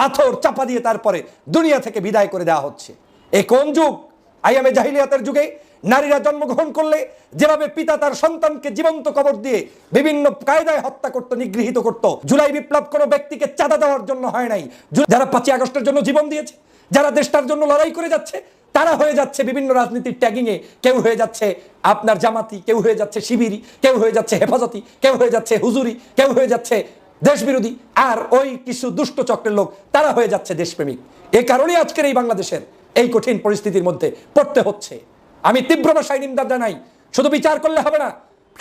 পাথর চাপা দিয়ে তারপরে দুনিয়া থেকে বিদায় করে দেওয়া হচ্ছে। এই কোন যুগ? আইয়ামে জাহিলিয়াতের যুগে নারীরা জন্মগ্রহণ করলে যেভাবে পিতা তার সন্তানকে জীবন্ত কবর দিয়ে বিভিন্ন কায়দায় হত্যা করত, নিগৃহীত করত। জুলাই বিপ্লব কোনো ব্যক্তিকে চাঁদা দেওয়ার জন্য হয় নাই। যারা 5ই আগস্টের জন্য জীবন দিয়েছে, যারা দেশটার জন্য লড়াই করে যাচ্ছে, তারা হয়ে যাচ্ছে বিভিন্ন রাজনীতির ট্যাগিংয়ে। কেউ হয়ে যাচ্ছে আপনার জামাতি, কেউ হয়ে যাচ্ছে শিবিরি, কেউ হয়ে যাচ্ছে হেফাজতি, কেউ হয়ে যাচ্ছে হুজুরি, কেউ হয়ে যাচ্ছে দেশ বিরোধী, আর ওই কিছু দুষ্ট চক্রের লোক তারা হয়ে যাচ্ছে দেশপ্রেমিক। এই কারণেই আজকের এই বাংলাদেশের এই কঠিন পরিস্থিতির মধ্যে পড়তে হচ্ছে। আমি তীব্র ভাষায় নিন্দা জানাই। শুধু বিচার করলে হবে না,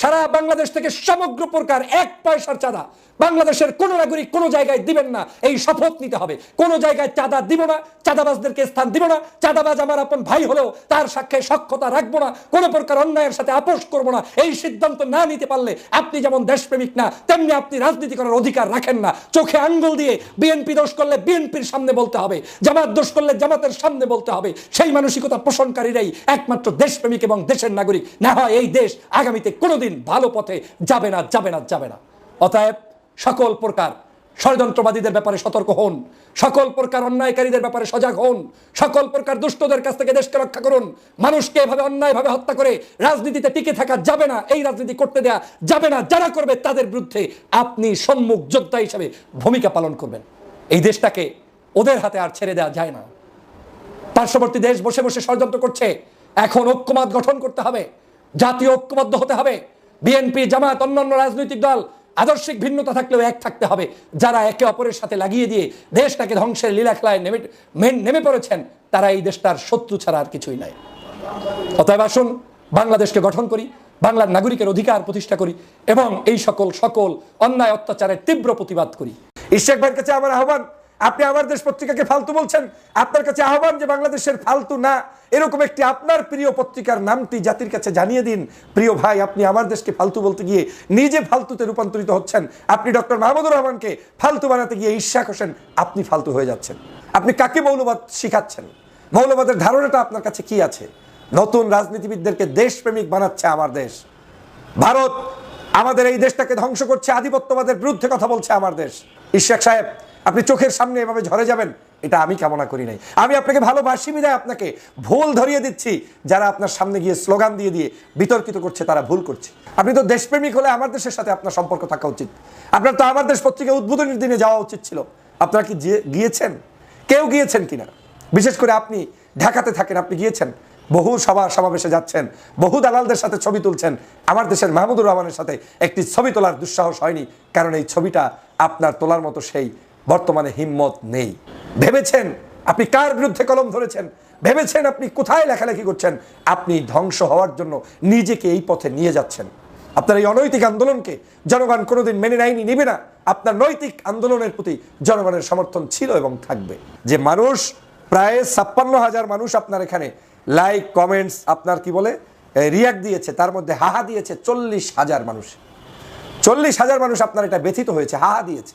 সারা বাংলাদেশ থেকে সমগ্র প্রকার 1 পয়সার চাঁদা বাংলাদেশের কোন নাগরিক কোনো জায়গায় দিবেন না, এই শপথ নিতে হবে। কোন জায়গায় চাঁদা দিব না, চাঁদাবাজদেরকে স্থান দিব না। চাঁদাবাজ আমার আপন ভাই হলেও তার সাথে সখ্যতা রাখবো না, কোনো প্রকার অন্যায়ের সাথে আপোষ করবো না। এই সিদ্ধান্ত না নিতে পারলে আপনি যেমন দেশপ্রেমিক না, তেমনি আপনি রাজনীতি করার অধিকার রাখেন না। চোখে আঙ্গুল দিয়ে বিএনপি দোষ করলে বিএনপির সামনে বলতে হবে, জামাত দোষ করলে জামাতের সামনে বলতে হবে। সেই মানসিকতা পোষণকারীরাই একমাত্র দেশপ্রেমিক এবং দেশের নাগরিক। না হয় এই দেশ আগামীতে কোনোদিন ভালো পথে যাবে না, যাবে না, যাবে না। অতএব সকল প্রকার ষড়যন্ত্রবাদীদের ব্যাপারে সতর্ক হন, সকল প্রকার অন্যায়কারীদের ব্যাপারে সজাগ হন, সকল প্রকার দুষ্টদের কাছ থেকে দেশকে রক্ষা করুন। মানুষকে এভাবে অন্যায়ভাবে হত্যা করে রাজনীতিতে টিকে থাকা যাবে না, এই রাজনীতি করতে দেয়া যাবে না। যারা করবে তাদের বিরুদ্ধে আপনি সম্মুখ যোদ্ধা হিসেবে ভূমিকা পালন করবেন। এই দেশটাকে ওদের হাতে আর ছেড়ে দেওয়া যায় না। পার্শ্ববর্তী দেশ বসে বসে ষড়যন্ত্র করছে। এখন ঐক্যমত গঠন করতে হবে, জাতীয় ঐক্যবদ্ধ হতে হবে। বিএনপি, জামাত, অন্যান্য রাজনৈতিক দল আদর্শিক ভিন্নতা থাকলেও এক থাকতে হবে। যারা একে অপরের সাথে লাগিয়ে দিয়ে দেশটাকে ধ্বংসের লীলাখেলায় নেমে পড়েছেন, তারা এই দেশটার শত্রু ছাড়া আর কিছুই নাই। অতএব আসুন বাংলাদেশকে গঠন করি, বাংলার নাগরিকের অধিকার প্রতিষ্ঠা করি এবং এই সকল অন্যায় অত্যাচারের তীব্র প্রতিবাদ করি। ইশাক ভাইয়ের কাছে আমার আহ্বান, আপনি আমার দেশ পত্রিকাকে ফালতু বলছেন, আপনার কাছে আহ্বান যে বাংলাদেশের ফালতু না এরকম একটি আপনার প্রিয় পত্রিকার নামটি জাতির কাছে জানিয়ে দিন। প্রিয় ভাই, আপনি আমার দেশকে ফালতু বলতে গিয়ে নিজে ফালতুতে রূপান্তরিত হচ্ছেন। আপনি ডক্টর মাহমুদুর রহমানকে ফালতু বানাতে গিয়ে ইশাক হোসেন আপনি ফালতু হয়ে যাচ্ছেন। আপনি কাকে মৌলবাদ শিখাচ্ছেন? মৌলবাদের ধারণাটা আপনার কাছে কি আছে? নতুন রাজনীতিবিদদেরকে দেশপ্রেমিক বানাচ্ছে আমার দেশ। ভারত আমাদের এই দেশটাকে ধ্বংস করছে, আধিপত্যবাদের বিরুদ্ধে কথা বলছে আমার দেশ। ইশাক সাহেব, আপনি চোখের সামনে এভাবে ঝরে যাবেন, এটা আমি কামনা করি নাই। আমি আপনাকে ভালোবাসি বিধায় আপনাকে ভুল ধরিয়ে দিচ্ছি। যারা আপনার সামনে গিয়ে স্লোগান দিয়ে দিয়ে বিতর্কিত করছে তারা ভুল করছে। আপনি তো দেশপ্রেমিক হলে আমার দেশের সাথে আপনার সম্পর্ক থাকা উচিত। আপনার তো আমার দেশ পত্রিকা উদ্বোধনের দিনে যাওয়া উচিত ছিল। আপনারা কি গিয়েছেন? কেউ গিয়েছেন কিনা? বিশেষ করে আপনি ঢাকাতে থাকেন, আপনি গিয়েছেন, বহু সমাবেশে যাচ্ছেন, বহু দালালদের সাথে ছবি তুলছেন। আমার দেশের মাহমুদুর রহমানের সাথে একটি ছবি তোলার দুঃসাহস হয়নি, কারণ এই ছবিটা আপনার তোলার মতো সেই বর্তমানে হিম্মত নেই। ভেবেছেন আপনি কার বিরুদ্ধে কলম ধরেছেন? ভেবেছেন আপনি কোথায় লেখালেখি করছেন? আপনি ধ্বংস হওয়ার জন্য নিজেকে এই পথে নিয়ে যাচ্ছেন। আপনার এই অনৈতিক আন্দোলনকে জনগণ কোনোদিন মেনে নেয়নি, নিবে না। আপনার নৈতিক আন্দোলনের প্রতি জনগণের সমর্থন ছিল এবং থাকবে। যে মানুষ প্রায় 56,000 মানুষ আপনার এখানে লাইক, কমেন্টস, আপনার কি বলে রিয়াক্ট দিয়েছে, তার মধ্যে হাহা দিয়েছে 40,000 মানুষ। 40,000 মানুষ আপনার এটা ব্যথিত হয়েছে, হাহা দিয়েছে।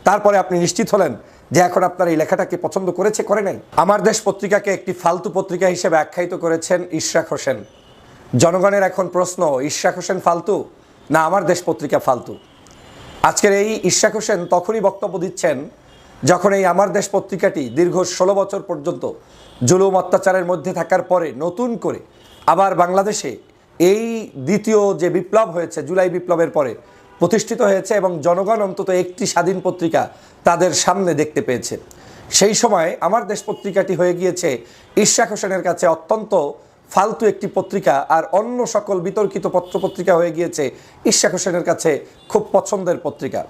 তারপরে আপনি নিশ্চিত হলেন যে এখন আপনার এই লেখাটাকে পছন্দ করেছে, করে নাই। আমার দেশ পত্রিকাকে একটি ফালতু পত্রিকা হিসেবে আখ্যায়িত করেছেন ইশরাক হোসেন। জনগণের এখন প্রশ্ন, ইশরাক হোসেন ফালতু না আমার দেশ পত্রিকা ফালতু? আজকের এই ইশরাক হোসেন তখনই বক্তব্য দিচ্ছেন যখন এই আমার দেশ পত্রিকাটি দীর্ঘ 16 বছর পর্যন্ত জুলুম অত্যাচারের মধ্যে থাকার পরে নতুন করে আবার বাংলাদেশে এই দ্বিতীয় যে বিপ্লব হয়েছে, জুলাই বিপ্লবের পরে প্রতিষ্ঠিত হয়েছে এবং জনগণ অন্তত একটি স্বাধীন পত্রিকা তাদের সামনে দেখতে পেয়েছে। সেই সময় আমার দেশ পত্রিকাটি হয়ে গিয়েছে ইশরাক হোসেনের কাছে অত্যন্ত ফালতু একটি পত্রিকা, আর অন্য সকল বিতর্কিত পত্রপত্রিকা হয়ে গিয়েছে ইশরাক হোসেনের কাছে খুব পছন্দের পত্রিকা।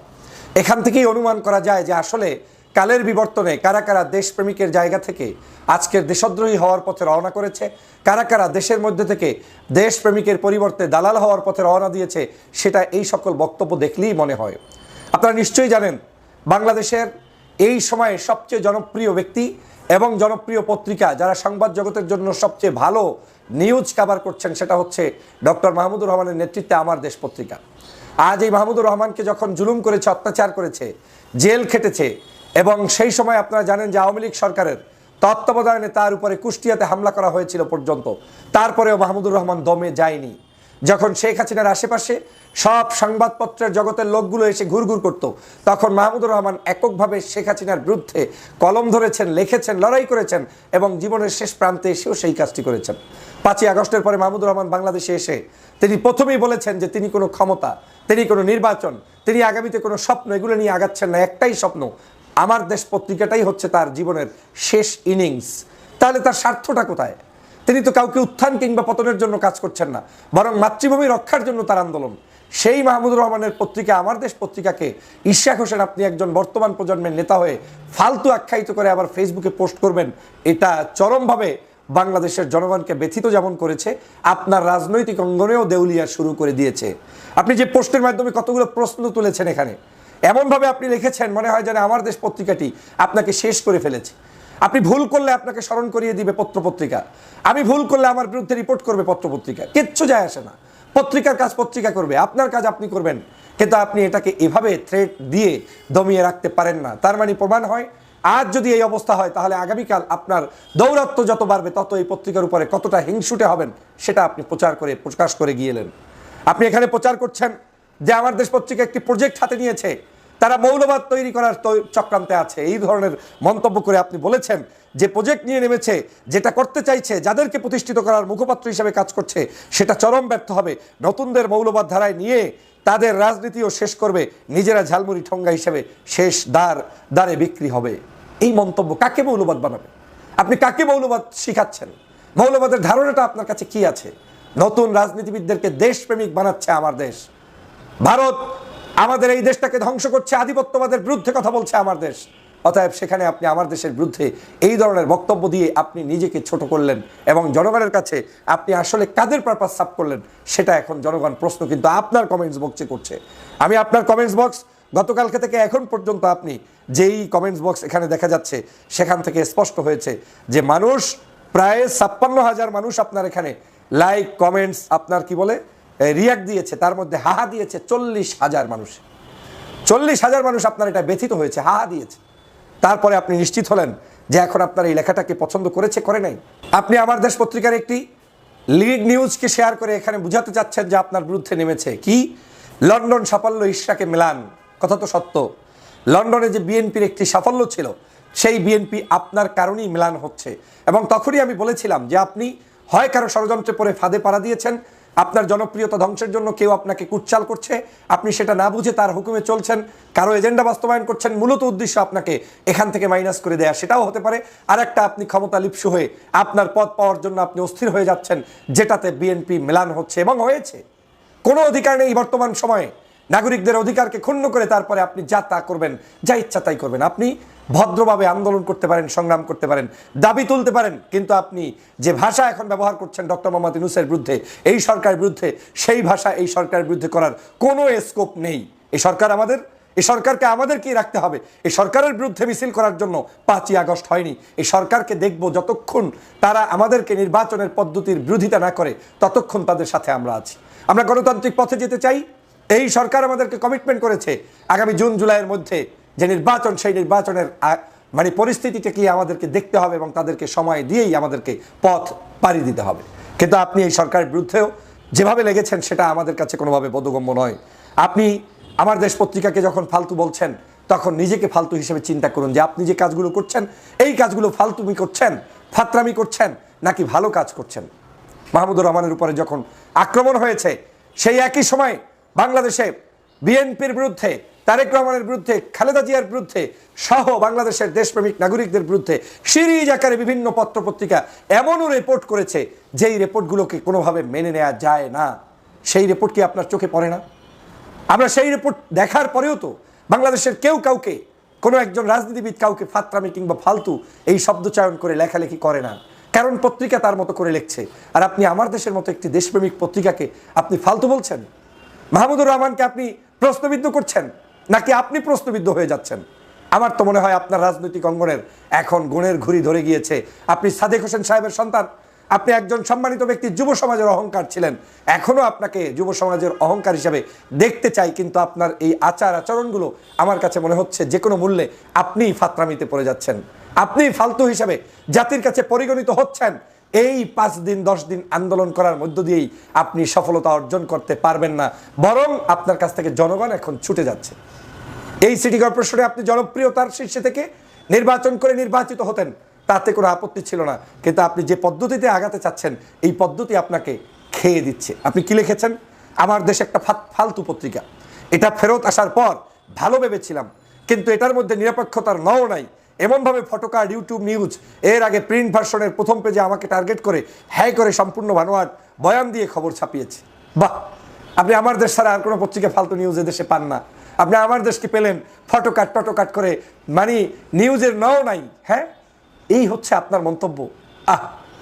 এখান থেকেই অনুমান করা যায় যে আসলে কালের বিবর্তনে কারা কারা দেশপ্রেমিকের জায়গা থেকে আজকের দেশদ্রোহী হওয়ার পথে রওনা করেছে, কারা কারা দেশের মধ্যে থেকে দেশপ্রেমিকের পরিবর্তে দালাল হওয়ার পথে রওনা দিয়েছে, সেটা এই সকল বক্তব্য দেখলেই মনে হয়। আপনারা নিশ্চয়ই জানেন বাংলাদেশের এই সময়ে সবচেয়ে জনপ্রিয় ব্যক্তি এবং জনপ্রিয় পত্রিকা, যারা সংবাদ জগতের জন্য সবচেয়ে ভালো নিউজ কভার করছেন, সেটা হচ্ছে ডক্টর মাহমুদুর রহমানের নেতৃত্বে আমার দেশ পত্রিকা। আজ এই মাহমুদুর রহমানকে যখন জুলুম করেছে, অত্যাচার করেছে, জেল খেটেছে, এবং সেই সময় আপনারা জানেন যে আওয়ামী লীগ সরকারের তত্ত্বাবধানে তার উপরে কুষ্টিয়াতে হামলা করা হয়েছিল পর্যন্ত, তারপরেও মাহমুদুর রহমান দমে যায়নি। যখন শেখ হাসিনার আশেপাশে সব সংবাদপত্রের জগতের লোকগুলো এসে ঘুরঘুর করত, তখন মাহমুদুর রহমান এককভাবে শেখ হাসিনার বিরুদ্ধে কলম ধরেছেন, লিখেছেন, লড়াই করেছেন এবং জীবনের শেষ প্রান্তে এসেও সেই কাজটি করেছেন। 5ই আগস্টের পরে মাহমুদুর রহমান বাংলাদেশে এসে তিনি প্রথমেই বলেছেন যে তিনি কোনো ক্ষমতা, তিনি কোনো নির্বাচন, তিনি আগামীতে কোনো স্বপ্ন এগুলো নিয়ে আগাচ্ছেন না। একটাই স্বপ্ন, আমার দেশ পত্রিকাটাই হচ্ছে তার জীবনের শেষ ইনিংস। তাহলে তার স্বার্থটা কোথায়? তিনি তো কাউকে উত্থান কিংবা পতনের জন্য কাজ করছেন না, বরং মাতৃভূমি রক্ষার জন্য তার আন্দোলন। সেই মাহমুদুর রহমানের পত্রিকা আমার দেশ পত্রিকাকে ইশাক হোসেন আপনি একজন বর্তমান প্রজন্মের নেতা হয়ে ফালতু আখ্যায়িত করে আবার ফেসবুকে পোস্ট করবেন, এটা চরমভাবে বাংলাদেশের জনগণকে ব্যথিত যেমন করেছে, আপনার রাজনৈতিক অঙ্গনেও দেউলিয়া শুরু করে দিয়েছে। আপনি যে পোস্টের মাধ্যমে কতগুলো প্রশ্ন তুলেছেন, এখানে এমনভাবে আপনি লিখেছেন মনে হয় যেন আমার দেশ পত্রিকাটি আপনাকে শেষ করে ফেলেছে। আপনি ভুল করলে আপনাকে স্মরণ করিয়ে দিবে পত্রপত্রিকা, আমি ভুল করলে আমার বিরুদ্ধে রিপোর্ট করবে পত্রপত্রিকা, কিচ্ছু যায় আসে না। পত্রিকার কাজ পত্রিকা করবে, আপনার কাজ আপনি করবেন। কিন্তু আপনি এটাকে এভাবে থ্রেট দিয়ে দমিয়ে রাখতে পারেন না। তার মানে প্রমাণ হয়, আজ যদি এই অবস্থা হয় তাহলে আগামীকাল আপনার দৌরাত্ম্য যত বাড়বে তত এই পত্রিকার উপরে কতটা হিংসুটে হবেন সেটা আপনি প্রকাশ করে গিয়েলেন। আপনি এখানে প্রচার করছেন যে আমার দেশ পত্রিকা একটি প্রজেক্ট হাতে নিয়েছে, তারা মৌলবাদ তৈরি করার চক্রান্তে আছে, এই ধরনের মন্তব্য করে আপনি বলেছেন যে প্রজেক্ট নিয়ে নেমেছে, যেটা করতে চাইছে, যাদেরকে প্রতিষ্ঠিত করার মুখপাত্র হিসেবে কাজ করছে, সেটা চরম ব্যর্থ হবে। নতুনদের মৌলবাদ ধারায় নিয়ে তাদের রাজনীতিও শেষ করবে, নিজেরা ঝালমুড়ি ঠোঙ্গা হিসেবে শেষ দ্বারে বিক্রি হবে। এই মন্তব্য কাকে মৌলবাদ বানাবে? আপনি কাকে মৌলবাদ শিখাচ্ছেন? মৌলবাদের ধারণাটা আপনার কাছে কি আছে? নতুন রাজনীতিবিদদেরকে দেশপ্রেমিক বানাচ্ছে আমার দেশ। ভারত আমাদের এই দেশটাকে ধ্বংস করছে, আধিপত্যবাদের বিরুদ্ধে কথা বলছে আমার দেশ। অতএব সেখানে আপনি আমার দেশের বিরুদ্ধে এই ধরনের বক্তব্য দিয়ে আপনি নিজেকে ছোট করলেন এবং জনগণের কাছে আপনি আসলে কাদের পারপাস সাফ করলেন সেটা এখন জনগণ প্রশ্ন কিন্তু আপনার কমেন্টস বক্সে করছে। আমি আপনার কমেন্টস বক্স গতকালকে থেকে এখন পর্যন্ত আপনি যেই কমেন্টস বক্স এখানে দেখা যাচ্ছে সেখান থেকে স্পষ্ট হয়েছে যে মানুষ প্রায় 56,000 মানুষ আপনার এখানে লাইক কমেন্টস আপনার কি বলে রিয়াক্ট দিয়েছে, তার মধ্যে হাহা দিয়েছে 40,000 মানুষ। 40,000 মানুষ আপনার এটা ব্যথিত হয়েছে, হাহা দিয়েছে। তারপরে আপনি নিশ্চিত হলেন যে এখন আপনার এই লেখাটাকে পছন্দ করেছে, করে নাই। আপনি আমার দেশ পত্রিকার একটি লিড নিউজকে শেয়ার করে এখানে বুঝাতে চাচ্ছেন যে আপনার বিরুদ্ধে নেমেছে কি লন্ডন সাফল্য ইশরাকে মেলান। কথা তো সত্য, লন্ডনে যে বিএনপির একটি সাফল্য ছিল সেই বিএনপি আপনার কারণেই মেলান হচ্ছে। এবং তখনই আমি বলেছিলাম যে আপনি হয় কারো ষড়যন্ত্রে পড়ে ফাঁদে পাড়া দিয়েছেন, আপনার জনপ্রিয়তা ধ্বংসের জন্য কেউ আপনাকে কুটচাল করছে, আপনি সেটা না বুঝে তার হুকুমে চলছেন, কারো এজেন্ডা বাস্তবায়ন করছেন, মূলত উদ্দেশ্য আপনাকে এখান থেকে মাইনাস করে দেয়া, সেটাও হতে পারে। আর একটা আপনি ক্ষমতা লিপ্সু হয়ে আপনার পদ পাওয়ার জন্য আপনি অস্থির হয়ে যাচ্ছেন, যেটাতে বিএনপি মেলান হচ্ছে এবং হয়েছে। কোনো অধিকার নেই বর্তমান সময়ে, নাগরিকদের অধিকারকে ক্ষুণ্ণ করে তারপরে আপনি যা তা করবেন, যা ইচ্ছা তাই করবেন। আপনি ভদ্রভাবে আন্দোলন করতে পারেন, সংগ্রাম করতে পারেন, দাবি তুলতে পারেন, কিন্তু আপনি যে ভাষা এখন ব্যবহার করছেন ডক্টর মোহাম্মদ ইউনূসের বিরুদ্ধে, এই সরকারের বিরুদ্ধে, সেই ভাষা এই সরকারের বিরুদ্ধে করার কোনো স্কোপ নেই। এই সরকার আমাদের, এই সরকারকে আমাদেরকেই রাখতে হবে। এই সরকারের বিরুদ্ধে মিছিল করার জন্য 5ই আগস্ট হয়নি। এই সরকারকে দেখব যতক্ষণ তারা আমাদেরকে নির্বাচনের পদ্ধতির বিরোধিতা না করে, ততক্ষণ তাদের সাথে আমরা আছি। আমরা গণতান্ত্রিক পথে যেতে চাই। এই সরকার আমাদেরকে কমিটমেন্ট করেছে আগামী জুন জুলাইয়ের মধ্যে যে নির্বাচন, সেই নির্বাচনের মানে পরিস্থিতিটা কি আমাদেরকে দেখতে হবে এবং তাদেরকে সময় দিয়েই আমাদেরকে পথ পাড়ি দিতে হবে। কিন্তু আপনি এই সরকারের বিরুদ্ধেও যেভাবে লেগেছেন সেটা আমাদের কাছে কোনোভাবে বোধগম্য নয়। আপনি আমার দেশ পত্রিকাকে যখন ফালতু বলছেন তখন নিজেকে ফালতু হিসেবে চিন্তা করুন যে আপনি যে কাজগুলো করছেন এই কাজগুলো ফালতুমি করছেন, ফাত্রামি করছেন নাকি ভালো কাজ করছেন। মাহমুদুর রহমানের উপরে যখন আক্রমণ হয়েছে সেই একই সময় বাংলাদেশে বিএনপির বিরুদ্ধে, তারেক রহমানের বিরুদ্ধে, খালেদা জিয়ার বিরুদ্ধে সহ বাংলাদেশের দেশপ্রেমিক নাগরিকদের বিরুদ্ধে সিরিজ আকারে বিভিন্ন পত্রপত্রিকা এমনও রিপোর্ট করেছে যেই রিপোর্টগুলোকে কোনোভাবে মেনে নেওয়া যায় না। সেই রিপোর্ট কি আপনার চোখে পড়ে না? আমরা সেই রিপোর্ট দেখার পরেও তো বাংলাদেশের কেউ কাউকে, কোনো একজন রাজনীতিবিদ কাউকে ফাত্রামি কিংবা ফালতু এই শব্দচয়ন করে লেখালেখি করে না, কারণ পত্রিকা তার মতো করে লিখছে। আর আপনি আমার দেশের মতো একটি দেশপ্রেমিক পত্রিকাকে আপনি ফালতু বলছেন। মাহমুদুর রহমানকে আপনি প্রশ্নবিদ্ধ করছেন নাকি আপনি প্রশ্নবিদ্ধ হয়ে যাচ্ছেন? আমার তো মনে হয় আপনার রাজনৈতিক অঙ্গনের এখন গুণের ঘুড়ি ধরে গিয়েছে। আপনি সাদেক হোসেন সাহেবের সন্তান, আপনি একজন সম্মানিত ব্যক্তি, যুব সমাজের অহংকার ছিলেন, এখনও আপনাকে যুব সমাজের অহংকার হিসাবে দেখতে চাই। কিন্তু আপনার এই আচার আচরণগুলো আমার কাছে মনে হচ্ছে যে কোনো মূল্যে আপনিই ফাত্রামিতে পড়ে যাচ্ছেন, আপনি ফালতু হিসাবে জাতির কাছে পরিগণিত হচ্ছেন। এই 5 দিন 10 দিন আন্দোলন করার মধ্য দিয়েই আপনি সফলতা অর্জন করতে পারবেন না, বরং আপনার কাছ থেকে জনগণ এখন ছুটে যাচ্ছে। এই সিটি কর্পোরেশনে আপনি জনপ্রিয়তার শীর্ষে থেকে নির্বাচন করে নির্বাচিত হতেন, তাতে কোনো আপত্তি ছিল না, কিন্তু আপনি যে পদ্ধতিতে আগাতে চাচ্ছেন এই পদ্ধতি আপনাকে খেয়ে দিচ্ছে। আপনি কি লিখেছেন? আমার দেশ একটা ফালতু পত্রিকা, এটা ফেরত আসার পর ভালো ভেবেছিলাম, কিন্তু এটার মধ্যে নিরপেক্ষতার নও নাই, এমনভাবে ফটোকার্ড ইউটিউব নিউজ এর আগে প্রিন্ট ভার্সনের প্রথম পেজে আমাকে টার্গেট করে হ্যাঁ করে সম্পূর্ণ ভানোয়াট বয়ান দিয়ে খবর ছাপিয়েছে। বাহ, আপনি আমার দেশ ছাড়া আর কোনো পত্রিকা ফালতু নিউজ এদেশে পান না, আপনি আমার দেশকে পেলেন ফটোকাট করে, মানে নিউজের নও নাই। হ্যাঁ, এই হচ্ছে আপনার মন্তব্য।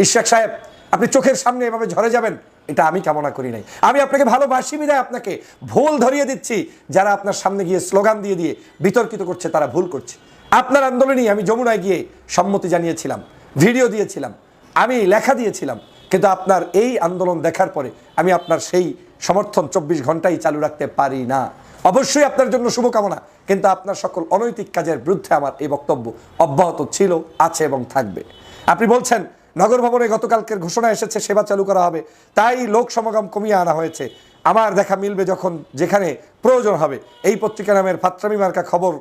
ইশরাক সাহেব, আপনি চোখের সামনে এভাবে ঝরে যাবেন এটা আমি কামনা করি নাই। আমি আপনাকে ভালোবাসি বিদায় আপনাকে ভুল ধরিয়ে দিচ্ছি। যারা আপনার সামনে গিয়ে স্লোগান দিয়ে দিয়ে বিতর্কিত করছে তারা ভুল করছে। আপনার আন্দোলনই আমি যমুনায় গিয়ে সম্মতি জানিয়েছিলাম, ভিডিও দিয়েছিলাম, আমি লেখা দিয়েছিলাম, কিন্তু আপনার এই আন্দোলন দেখার পরে আমি আপনার সেই সমর্থন 24 ঘন্টাই চালু রাখতে পারি না। অবশ্যই আপনার জন্য শুভকামনা, কিন্তু আপনার সকল অনৈতিক কাজের বিরুদ্ধে আমার এই বক্তব্য অব্যাহত ছিল, আছে এবং থাকবে। আপনি বলছেন নগর ভবনে গতকালকের ঘোষণা এসেছে সেবা চালু করা হবে, তাই লোক সমাগম কমিয়ে আনা হয়েছে। আমার দেখা মিলবে যখন যেখানে প্রয়োজন হবে। এই পত্রিকা নামের ফাত্রামি মার্কা খবর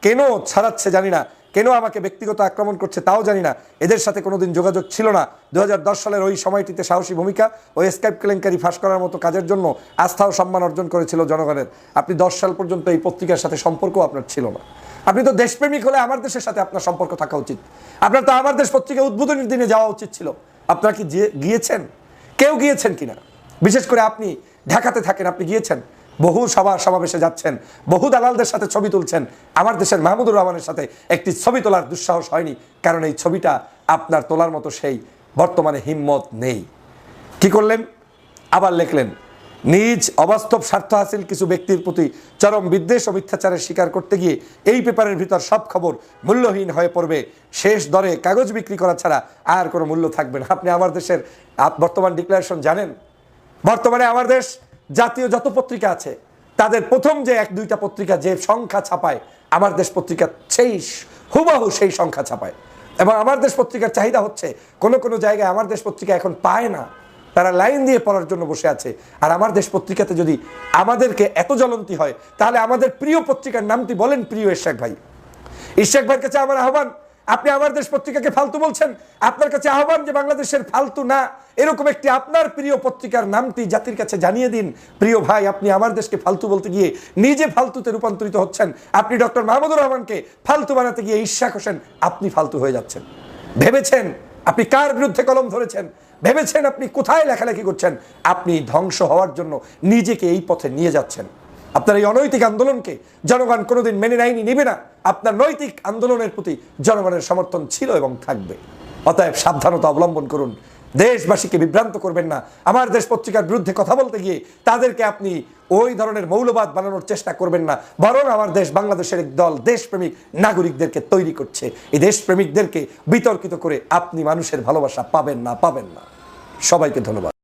কেন ছড়াচ্ছে জানি না, কেন আমাকে ব্যক্তিগত আক্রমণ করছে তাও জানি না। এদের সাথে কোনোদিন যোগাযোগ ছিল না। 2010 সালের ওই সময়টিতে সাহসী ভূমিকা ও স্কাইপ কেলেঙ্কারি ফাঁস করার মতো কাজের জন্য আস্থা ও সম্মান অর্জন করেছিল জনগণের। আপনি 10 সাল পর্যন্ত এই পত্রিকার সাথে সম্পর্ক আপনার ছিল না। আপনি তো দেশপ্রেমিক হলে আমার দেশের সাথে আপনার সম্পর্ক থাকা উচিত। আপনার তো আমার দেশ পত্রিকা উদ্বোধনের দিনে যাওয়া উচিত ছিল। আপনারা কি গিয়েছেন? কেউ গিয়েছেন কিনা? বিশেষ করে আপনি ঢাকাতে থাকেন, আপনি গিয়েছেন, বহু সভা সমাবেশে যাচ্ছেন, বহু দালালদের সাথে ছবি তুলছেন। আমার দেশের মাহমুদুর রহমানের সাথে একটি ছবি তোলার দুঃসাহস হয়নি, কারণ এই ছবিটা আপনার তোলার মতো সেই বর্তমানে হিম্মত নেই। কি করলেন? আবার লিখলেন নিজ অবাস্তব স্বার্থ হাসিল কিছু ব্যক্তির প্রতি চরম বিদ্বেষ ও মিথ্যাচারের শিকার করতে গিয়ে এই পেপারের ভিতর সব খবর মূল্যহীন হয়ে পড়বে, শেষ দরে কাগজ বিক্রি করা ছাড়া আর কোনো মূল্য থাকবে না। আপনি আমার দেশের বর্তমান ডিক্লারেশন জানেন? বর্তমানে আমার দেশ জাতীয় যত পত্রিকা আছে তাদের প্রথম যে 1-2টা পত্রিকা যে সংখ্যা ছাপায়, আমার দেশ পত্রিকা সেই হুবহু সেই সংখ্যা ছাপায়। এবং আমার দেশ পত্রিকার চাহিদা হচ্ছে কোনো জায়গায় আমার দেশ পত্রিকা এখন পায় না, তারা লাইন দিয়ে পড়ার জন্য বসে আছে। আর আমার দেশ পত্রিকাতে যদি আমাদেরকে এত জ্বলন্তি হয়, তাহলে আমাদের প্রিয় পত্রিকার নামটি বলেন। প্রিয় ইশরাক ভাই, ইশরাক ভাইয়ের কাছে আমার আহ্বান, আপনি আমার দেশ পত্রিকাকে ফালতু বলছেন, আপনার কাছে আহ্বান যে বাংলাদেশের ফালতু না এরকম একটি আপনার প্রিয় পত্রিকার নামটি জাতির কাছে জানিয়ে দিন। প্রিয় ভাই, আপনি আমার দেশকে ফালতু বলতে গিয়ে নিজে ফালতুতে রূপান্তরিত হচ্ছেন। আপনি ডক্টর মাহমুদুর রহমানকে ফালতু বানাতে গিয়ে ইশরাক হোসেন আপনি ফালতু হয়ে যাচ্ছেন। ভেবেছেন আপনি কার বিরুদ্ধে কলম ধরেছেন? ভেবেছেন আপনি কোথায় লেখালেখি করছেন? আপনি ধ্বংস হওয়ার জন্য নিজেকে এই পথে নিয়ে যাচ্ছেন। আপনার এই অনৈতিক আন্দোলনকে জনগণ কোনোদিন মেনে নেয়নি, নেবে না। আপনার নৈতিক আন্দোলনের প্রতি জনগণের সমর্থন ছিল এবং থাকবে। অতএব সাবধানতা অবলম্বন করুন, দেশবাসীকে বিভ্রান্ত করবেন না। আমার দেশ পত্রিকার বিরুদ্ধে কথা বলতে গিয়ে তাদেরকে আপনি ওই ধরনের মৌলবাদ বানানোর চেষ্টা করবেন না, বরং আমার দেশ বাংলাদেশের এক দল দেশপ্রেমিক নাগরিকদেরকে তৈরি করছে। এই দেশপ্রেমিকদেরকে বিতর্কিত করে আপনি মানুষের ভালোবাসা পাবেন না। সবাইকে ধন্যবাদ।